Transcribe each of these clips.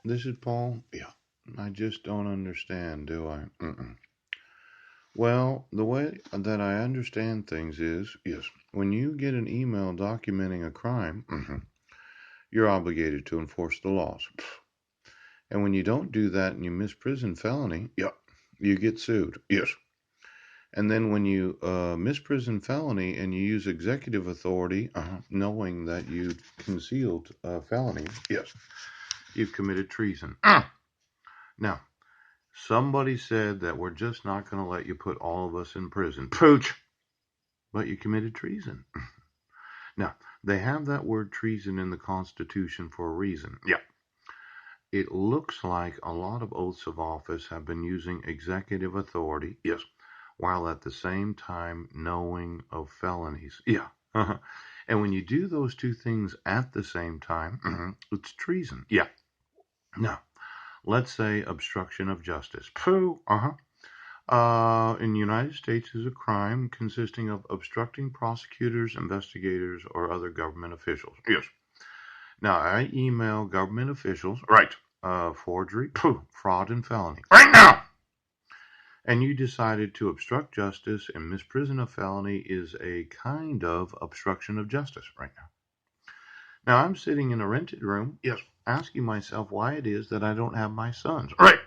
This is Paul. Yeah, I just don't understand, do I? Well, the way that I understand things is yes, when you get an email documenting a crime, you're obligated to enforce the laws. And when you don't do that and you misprison felony, yeah, you get sued. Yes. And then when you misprison felony and you use executive authority, knowing that you concealed felony, yes, you've committed treason. Now, somebody said that we're just not going to let you put all of us in prison. Pooch! But you committed treason. Now, they have that word treason in the Constitution for a reason. Yeah. It looks like a lot of oaths of office have been using executive authority, yes, while at the same time knowing of felonies. Yeah. And when you do those two things at the same time, it's treason. Yeah. Now, let's say obstruction of justice. Pooh. In the United States is a crime consisting of obstructing prosecutors, investigators, or other government officials. Yes. Now, I email government officials, right, forgery, fraud, and felony. Right now! And you decided to obstruct justice and misprison a felony is a kind of obstruction of justice right now. Now, I'm sitting in a rented room, yes, asking myself why it is that I don't have my sons. Right.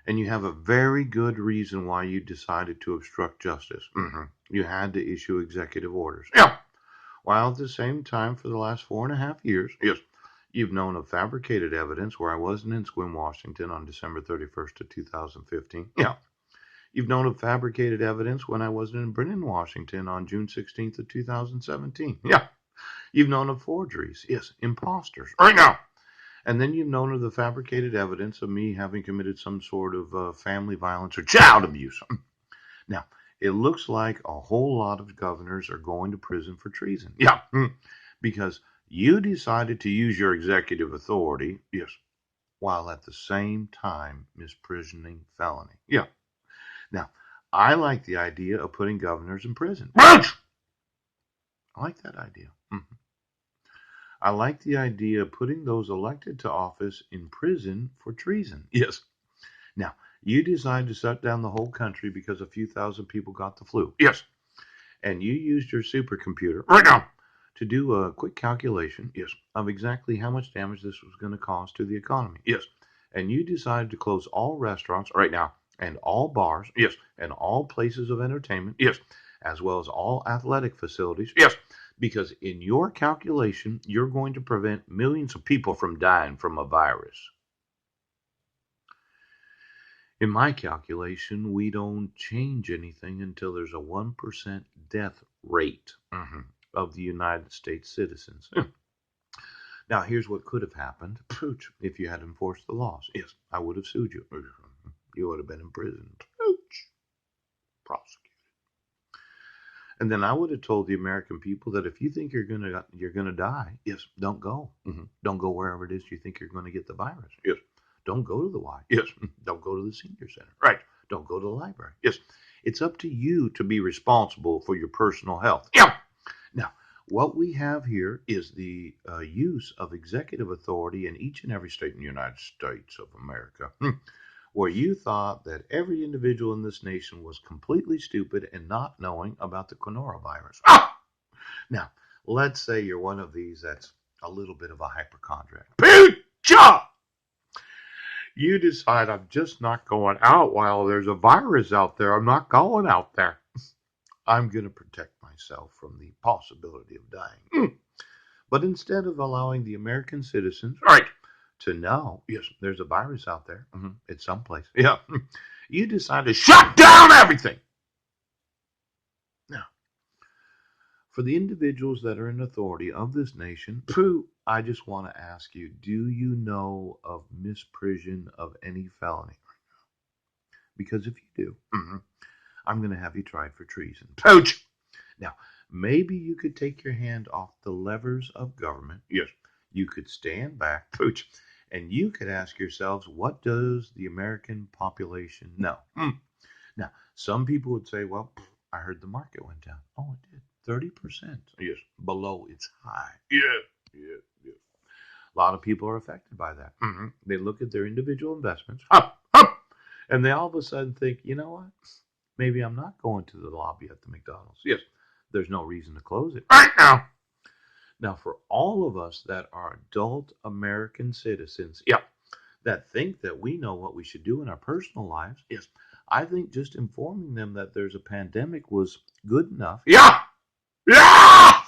And you have a very good reason why you decided to obstruct justice. You had to issue executive orders. Yeah. While at the same time, for the last 4.5 years, yes, you've known of fabricated evidence where I wasn't in Sequim, Washington on December 31st of 2015. Yeah. You've known of fabricated evidence when I wasn't in Brennan, Washington on June 16th of 2017. Yeah. You've known of forgeries. Yes. Imposters. Right now. And then you've known of the fabricated evidence of me having committed some sort of family violence or child abuse. Now, it looks like a whole lot of governors are going to prison for treason. Yeah. Because you decided to use your executive authority, yes, while at the same time misprisioning felony. Yeah. Now, I like the idea of putting governors in prison. I like that idea. I like the idea of putting those elected to office in prison for treason. Yes. Now, you decide to shut down the whole country because a few thousand people got the flu. Yes. And you used your supercomputer right now to do a quick calculation, yes, of exactly how much damage this was going to cause to the economy. Yes. And you decided to close all restaurants right now and all bars, yes, and all places of entertainment, yes, as well as all athletic facilities, yes, because in your calculation, you're going to prevent millions of people from dying from a virus. In my calculation, we don't change anything until there's a 1% death rate of the United States citizens. Now, here's what could have happened if you had enforced the laws. Yes, I would have sued you. You would have been imprisoned. Prosecuted. And then I would have told the American people that if you think you're gonna die, yes, don't go. Don't go wherever it is you think you're going to get the virus. Yes, don't go to the Y. Yes, don't go to the senior center. Right. Don't go to the library. Yes, it's up to you to be responsible for your personal health. Yeah. Now, what we have here is the use of executive authority in each and every state in the United States of America where you thought that every individual in this nation was completely stupid and not knowing about the coronavirus. Now, let's say you're one of these that's a little bit of a hypochondriac. Poocha! You decide I'm just not going out while there's a virus out there. I'm not going out there. I'm going to protect myself from the possibility of dying. But instead of allowing the American citizens, right, to know, yes, there's a virus out there, it's someplace. Yeah. You decide to shut down everything. Now, for the individuals that are in authority of this nation, I just want to ask you, do you know of misprision of any felony? Because if you do, I'm going to have you tried for treason. Pooch! Now, maybe you could take your hand off the levers of government. Yes. You could stand back, pooch, and you could ask yourselves, what does the American population know? Now, some people would say, well, I heard the market went down. Oh, it did. 30%. Yes. Below its high. Yeah. A lot of people are affected by that. They look at their individual investments, and they all of a sudden think, you know what? Maybe I'm not going to the lobby at the McDonald's. Yes, there's no reason to close it right now. Now, for all of us that are adult American citizens, yeah, that think that we know what we should do in our personal lives, yes, I think just informing them that there's a pandemic was good enough. Yeah! Yeah!